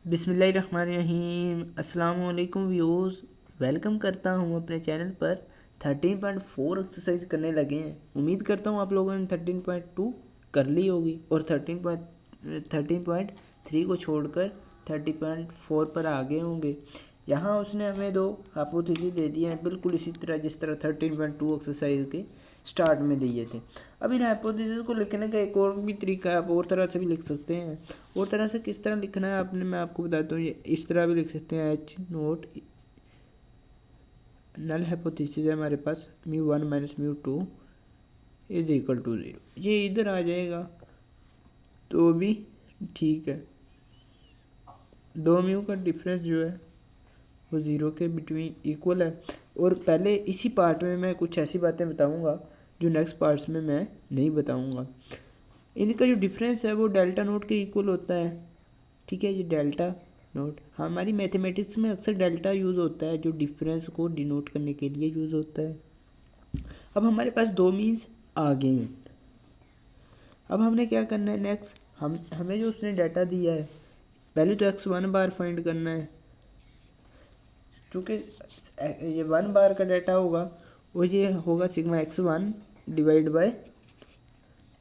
बिस्मिल्लाहिर्रहमानिर्रहीम। अस्सलाम वालेकुम व्यूअर्स, वेलकम करता हूँ अपने चैनल पर। 13.4 एक्सरसाइज करने लगे हैं। उम्मीद करता हूँ आप लोगों ने 13.2 कर ली होगी और 13.3 को छोड़कर 30.4 पर आ गए होंगे। यहाँ उसने हमें दो हाइपोथेसिस दे दिए हैं, बिल्कुल इसी तरह जिस तरह 13.2 एक्सरसाइज के स्टार्ट में दिए थे। अब इन हाइपोथेसिस को लिखने का एक और भी तरीका है, आप और तरह से भी लिख सकते हैं। और तरह से किस तरह लिखना है आपने, मैं आपको बताता हूँ। ये इस तरह भी लिख सकते हैं, एच नोट नल हाइपोथेसिस है हमारे पास, μ1 माइनस μ2 इज इक्वल टू 0। ये इधर आ जाएगा तो भी ठीक है। दो म्यू का डिफरेंस जो है वो 0 के बिटवीन इक्वल है। और पहले इसी पार्ट में मैं कुछ ऐसी बातें बताऊंगा जो नेक्स्ट पार्ट्स में मैं नहीं बताऊंगा। इनका जो डिफरेंस है वो डेल्टा नोट के इक्वल होता है, ठीक है। ये डेल्टा नोट हमारी मैथमेटिक्स में अक्सर डेल्टा यूज़ होता है, जो डिफरेंस को डिनोट करने के लिए यूज़ होता है। अब हमारे पास दो मीन्स आ गए हैं। अब हमने क्या करना है नेक्स्ट, हमें जो उसने डाटा दिया है, पहले तो x1 बार फाइंड करना है। चूँकि ये 1 बार का डाटा होगा और ये होगा sigma x1 divide by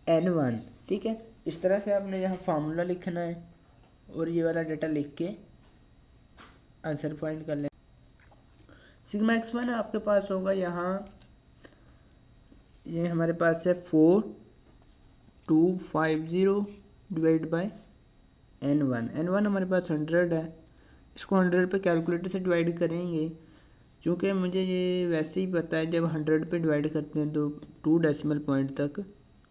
n1, ठीक है। इस तरह से आपने यहाँ फार्मूला लिखना है और ये वाला डाटा लिख के आंसर फाइंड कर लें। सिग्मा x1 आपके पास होगा यहाँ, ये हमारे पास है 4250 डिवाइड बाय n1। n1 हमारे पास 100 है। इसको 100 पे कैलकुलेटर से डिवाइड करेंगे। चूँकि मुझे ये वैसे ही पता है, जब 100 पे डिवाइड करते हैं तो 2 डेसिमल पॉइंट तक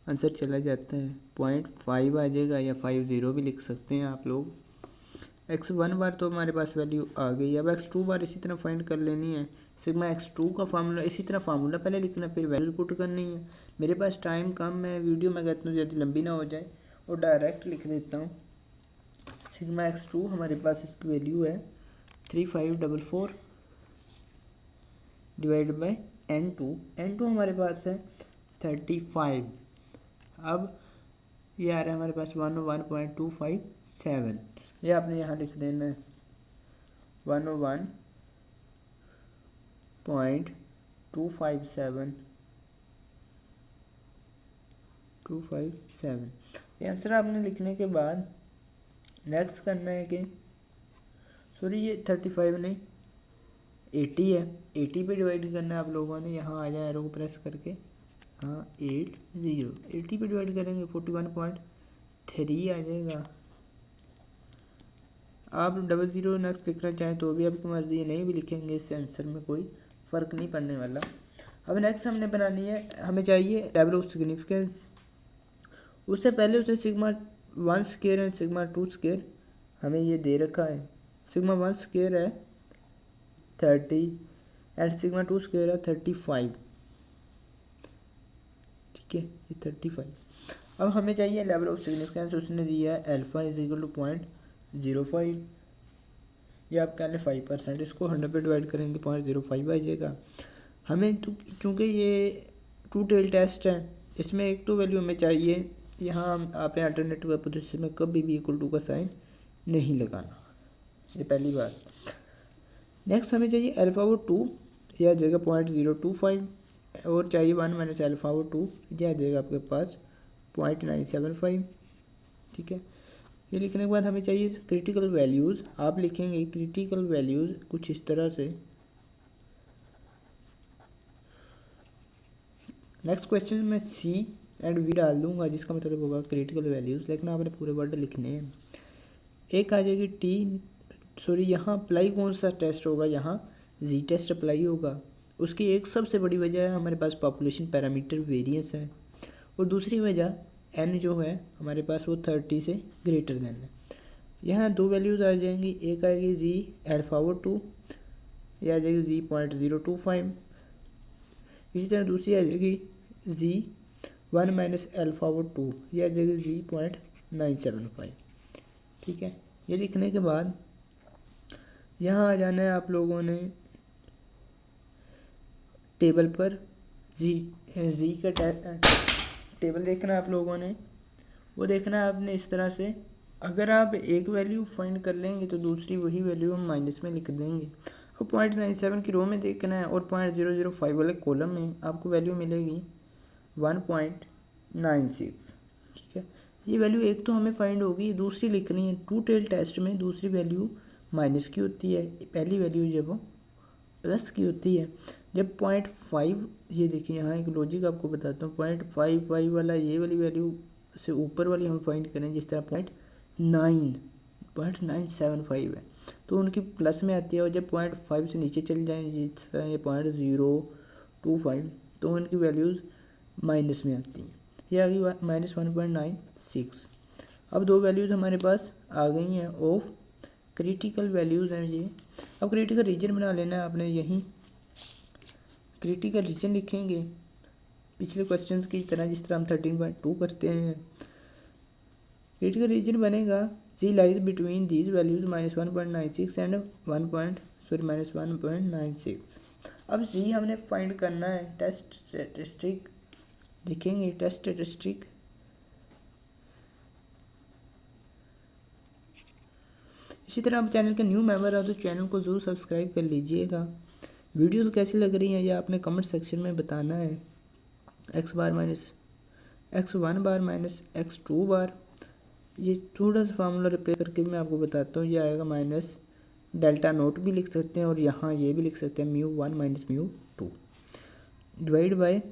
आंसर चला जाता है। 0.5 आ जाएगा या 50 भी लिख सकते हैं आप लोग। x1 बार तो हमारे पास वैल्यू आ गई। अब x2 बार इसी तरह फाइंड कर लेनी है। सिग्मा x2 का फार्मूला, इसी तरह फार्मूला पहले लिखना, फिर वैल्यू पुट करनी है। मेरे पास टाइम कम है, वीडियो मैं कहता हूँ ज़्यादा लंबी ना हो जाए और डायरेक्ट लिख देता हूँ। सिग्मा x2 हमारे पास इसकी वैल्यू है 3544 डिवाइड बाई n2 हमारे पास है 35। अब ये आ रहा है हमारे पास 101.257। ये आपने यहाँ लिख देना है 101.257। ये आंसर आपने लिखने के बाद नेक्स्ट करना है कि सॉरी ये 35 नहीं 80 है। 80 पे डिवाइड करना है आप लोगों ने। यहाँ आ जाए एरो को प्रेस करके, हाँ 80 पे डिवाइड करेंगे 41.3 आ जाएगा। आप 00 नेक्स्ट लिखना चाहें तो भी आपकी मर्जी है, नहीं भी लिखेंगे इससे आंसर में कोई फ़र्क नहीं पड़ने वाला। अब नेक्स्ट हमने बनानी है, हमें चाहिए टेबल ऑफ सिग्निफिकेंस। उससे पहले उसने sigma 1 square and sigma 2 square हमें ये दे रखा है। सिग्मा 1 स्क्वायर है 30 एंड सिग्मा 2 स्क्वायर है 35, ठीक है। ये 35। अब हमें चाहिए लेवल ऑफ सिग्निफिकेंस। उसने दिया है अल्फा इज इक्वल टू 0.05 या आप कह लें 5%। इसको 100 पे डिवाइड करेंगे 0.05 आ जाएगा। हमें चूँकि ये 2 टेल टेस्ट है, इसमें एक तो वैल्यू हमें चाहिए। यहाँ आपने अल्टरनेटिव हाइपोथेसिस में कभी भी इक्वल टू का साइन नहीं लगाना, ये पहली बात। नेक्स्ट हमें चाहिए अल्फा वो 2, यह आ जाएगा 0.025 और चाहिए 1 माइनस अल्फा वो 2, यह आ जाएगा आपके पास 0.975, ठीक है। ये लिखने के बाद हमें चाहिए क्रिटिकल वैल्यूज़। आप लिखेंगे क्रिटिकल वैल्यूज़ कुछ इस तरह से। नेक्स्ट क्वेश्चन में सी एंड वी डाल दूंगा, जिसका मतलब होगा क्रिटिकल वैल्यूज़, लेकिन आपने पूरे वर्ड लिखने हैं। एक आ जाएगी यहाँ अप्लाई कौन सा टेस्ट होगा, यहाँ जी टेस्ट अप्लाई होगा। उसकी एक सबसे बड़ी वजह है हमारे पास पॉपुलेशन पैरामीटर वेरिएंस है, और दूसरी वजह एन जो है हमारे पास वो 30 से ग्रेटर देन है। यहाँ दो वैल्यूज़ आ जाएंगी, एक आएगी जी अल्फा वो 2, यह आ जाएगी जी 0.025। इसी तरह दूसरी आ जाएगी जी 1 माइनस अल्फा वो 2, यह आ जाएगी जी 0.975, ठीक है। ये लिखने के बाद यहाँ आ जाना है आप लोगों ने टेबल पर। जी का टेबल देखना है आप लोगों ने, वो देखना है आपने इस तरह से अगर आप एक वैल्यू फाइंड कर लेंगे तो दूसरी वही वैल्यू हम माइनस में लिख देंगे। अब 0.97 की रो में देखना है और 0.005 वाले कॉलम में आपको वैल्यू मिलेगी 1.96। ठीक है, ये वैल्यू एक तो हमें फाइंड होगी, दूसरी लिखनी है। टू टेल टेस्ट में दूसरी वैल्यू माइनस की होती है, पहली वैल्यू जब वो प्लस की होती है। जब 0.5, ये देखिए यहाँ एक लॉजिक आपको बताता हूँ, 0.55 वाला ये वाली वैल्यू से ऊपर वाली हम फाइंड करें, जिस तरह 0.975 है तो उनकी प्लस में आती है, और जब 0.5 से नीचे चल जाएँ जिस तरह ये 0.025 तो उनकी वैल्यूज़ माइनस में आती हैं। ये आ गई -1.96। अब दो वैल्यूज़ हमारे पास आ गई हैं ऑफ क्रिटिकल वैल्यूज़ हैं ये। अब क्रिटिकल रीजन बना लेना है आपने, यहीं क्रिटिकल रीजन लिखेंगे पिछले क्वेश्चंस की तरह, जिस तरह हम 13.2 करते हैं। क्रिटिकल रीजन बनेगा Z lies between these values -1.96 and -1.96। अब जी हमने फाइंड करना है, टेस्ट स्टैटिस्टिक लिखेंगे, टेस्ट स्टैटिस्टिक इसी तरह आप चैनल के न्यू मेंबर हो तो चैनल को ज़रूर सब्सक्राइब कर लीजिएगा। वीडियोस कैसी लग रही हैं ये आपने कमेंट सेक्शन में बताना है। x1 बार माइनस x2 बार, ये थोड़ा सा फार्मूला रिप्लेस करके मैं आपको बताता हूँ। ये आएगा माइनस डेल्टा नोट भी लिख सकते हैं, और यहाँ ये भी लिख सकते हैं μ1 minus μ2 divide by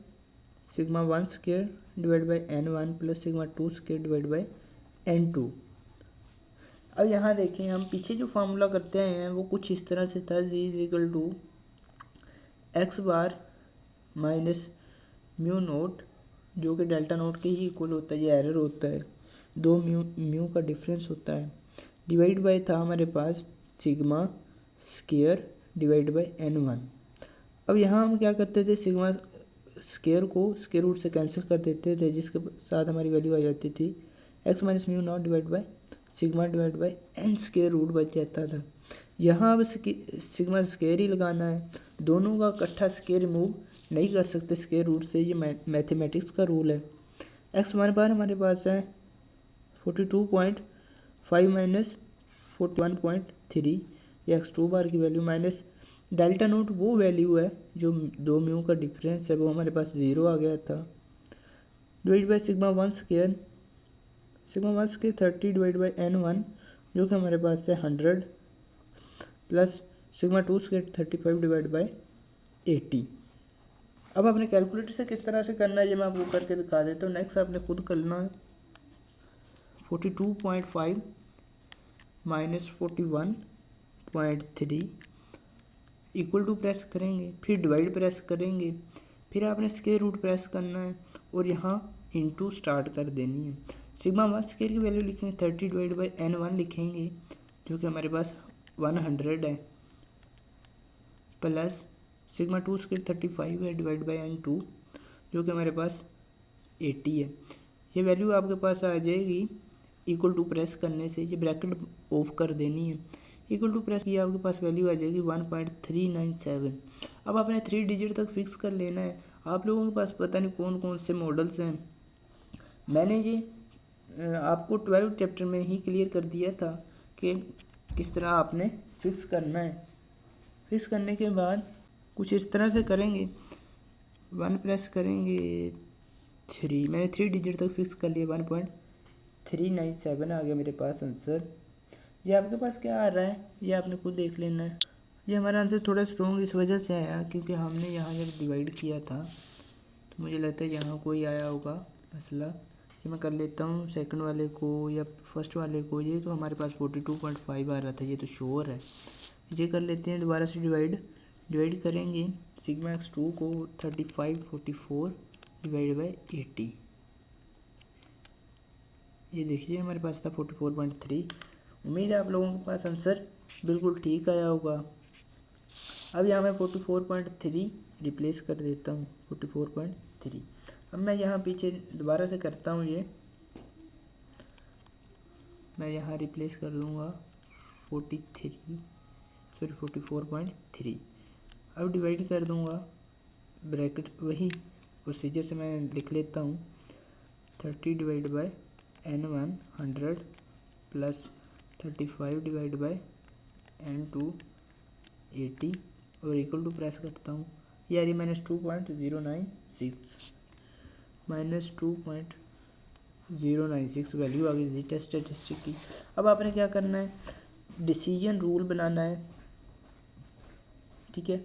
sigma 1 square divide by n1 plus sigma 2 square divide by n2। अब यहाँ देखें, हम पीछे जो फार्मूला करते आए हैं वो कुछ इस तरह से था, Z is equal to X bar minus mu naught, जो कि डेल्टा नोट के ही इक्वल होता है, ये एरर होता है, दो म्यू का डिफरेंस होता है, डिवाइड बाय था हमारे पास sigma square divide by n1। अब यहाँ हम क्या करते थे, सिग्मा स्क्वायर को स्क्वायर रूट से कैंसिल कर देते थे, जिसके साथ हमारी वैल्यू आ जाती थी x minus mu not divide by sigma divide by n square root बच जाता था। यहाँ अब सिग्मा स्क्वायर ही लगाना है, दोनों का इकट्ठा स्क्वायर रिमूव नहीं कर सकते स्क्वायर रूट से, ये मैथमेटिक्स का रूल है। एक्स हमारे पास है 42.5 माइनस 41.3, ये x2 बार की वैल्यू माइनस डेल्टा नोट वो वैल्यू है जो दो म्यू का डिफरेंस है, वो हमारे पास 0 आ गया था, divide by sigma 1 square 30 divide by n1 जो कि हमारे पास है 100 plus sigma 2 square 35 divide by 80। अब आपने कैलकुलेटर से किस तरह से करना है ये मैं आपको करके दिखा देता हूँ। नेक्स्ट आपने खुद करना है 42.5 माइनस 41.3 इक्वल टू प्रेस करेंगे, फिर डिवाइड प्रेस करेंगे, फिर आपने स्क्वायर रूट प्रेस करना है और यहाँ इनटू स्टार्ट कर देनी है। सिग्मा 1 स्क्वायर की वैल्यू लिखेंगे 30 डिवाइड बाई n1 लिखेंगे जो कि हमारे पास 100 है, प्लस सिग्मा 2 स्क्वायर 35 है डिवाइड बाई n2 जो कि हमारे पास 80 है। ये वैल्यू आपके पास आ जाएगी, इक्वल टू प्रेस करने से ये ब्रैकेट ऑफ कर देनी है, इक्वल टू प्रेस किया आपके पास वैल्यू आ जाएगी 1.397। अब आपने 3 डिजिट तक फिक्स कर लेना है। आप लोगों के पास पता नहीं कौन कौन से मॉडल्स हैं, मैंने ये आपको 12 चैप्टर में ही क्लियर कर दिया था कि किस तरह आपने फिक्स करना है। फिक्स करने के बाद कुछ इस तरह से करेंगे, 1 प्रेस करेंगे 3, मैंने 3 डिजिट तक फिक्स कर लिया, 1.397 आ गया मेरे पास आंसर। ये आपके पास क्या आ रहा है ये आपने खुद देख लेना है। ये हमारा आंसर थोड़ा स्ट्रॉन्ग इस वजह से आया क्योंकि हमने यहाँ जब डिवाइड किया था तो मुझे लगता है यहाँ कोई आया होगा मसला। ये मैं कर लेता हूँ सेकंड वाले को या फर्स्ट वाले को, ये तो हमारे पास 42.5 आ रहा था, ये तो श्योर है। ये कर लेते हैं दोबारा से डिवाइड करेंगे सिग्मा x2 को 44 डिवाइड बाई 80, ये देखिए हमारे पास था 44.3। उम्मीद है आप लोगों के पास आंसर बिल्कुल ठीक आया होगा। अब यहाँ मैं 44.3 रिप्लेस कर देता हूँ 44.3। अब मैं यहाँ पीछे दोबारा से करता हूँ, ये मैं यहाँ रिप्लेस कर दूँगा 44.3। अब डिवाइड कर दूँगा, ब्रैकेट वही प्रोसीजर से मैं लिख लेता हूँ 30 divide by n1 100 plus 35 divide by N2 80 और इक्वल टू प्रेस करता हूँ। यार ये -2.096 वैल्यू आ गई थी टेस्ट स्टैटिस्टिक की। अब आपने क्या करना है, डिसीजन रूल बनाना है, ठीक है।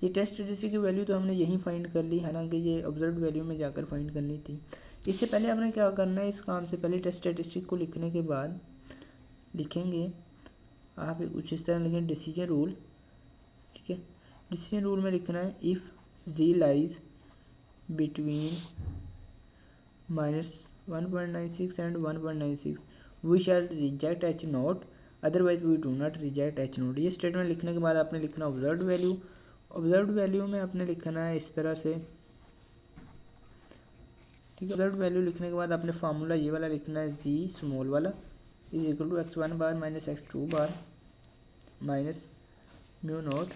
ये टेस्ट स्टैटिस्टिक की वैल्यू तो हमने यहीं फाइंड कर ली, हालांकि ये ऑब्जर्व वैल्यू में जाकर फाइंड करनी थी। इससे पहले आपने क्या करना है, इस काम से पहले टेस्ट स्टैटिस्टिक को लिखने के बाद लिखेंगे आप कुछ इस तरह लिखें डिसीजन रूल, ठीक है। डिसीजन रूल में लिखना है if g lies between -1.96 and 1.96 we shall reject H naught, otherwise we do not reject H naught. ये स्टेटमेंट लिखने के बाद आपने लिखना ऑब्जर्व्ड वैल्यू। ऑब्जर्व्ड वैल्यू में आपने लिखना है इस तरह से, ठीक है। ऑब्जर्व्ड वैल्यू लिखने के बाद आपने फार्मूला ये वाला लिखना है जी स्मॉल वाला is equal to x1 bar minus x2 bar minus mu naught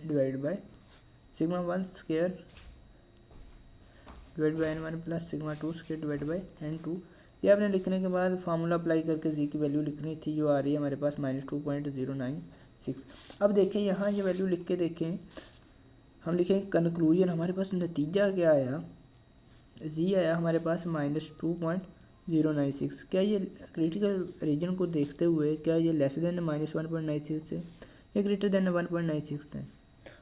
divide by sigma 1 square divide by N1 plus sigma 2 square divide by N2। ये आपने लिखने के बाद फार्मूला अप्लाई करके जी की वैल्यू लिखनी थी जो आ रही है हमारे पास -2.096। अब देखें यहाँ ये वैल्यू लिख के देखें, हम लिखें कंक्लूजन, हमारे पास नतीजा क्या आया, जी आया हमारे पास -2.096। क्या ये क्रिटिकल रीजन को देखते हुए क्या ये लेस देन -1.96 है या ग्रेटर देन 1.96 है।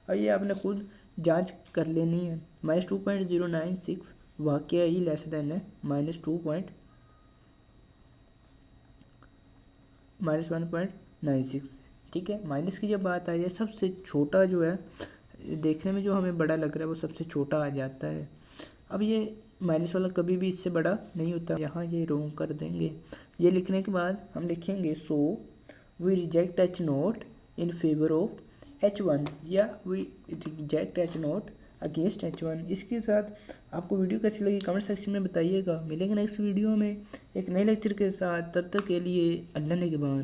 और ये आपने खुद जांच कर लेनी है। -2.096 वाकई ही लेस देन है -1.96, ठीक है। माइनस की जब बात आई है, सबसे छोटा जो है देखने में जो हमें बड़ा लग रहा है वो सबसे छोटा आ जाता है। अब ये माइनस वाला कभी भी इससे बड़ा नहीं होता, यहाँ ये रोंग कर देंगे। ये लिखने के बाद हम लिखेंगे so we reject H naught in favour of H1 या we reject H naught against H1। इसके साथ आपको वीडियो कैसी लगी कमेंट सेक्शन में बताइएगा। मिलेंगे नेक्स्ट वीडियो में एक नए लेक्चर के साथ, तब तक के लिए अल्लाह निगहबान।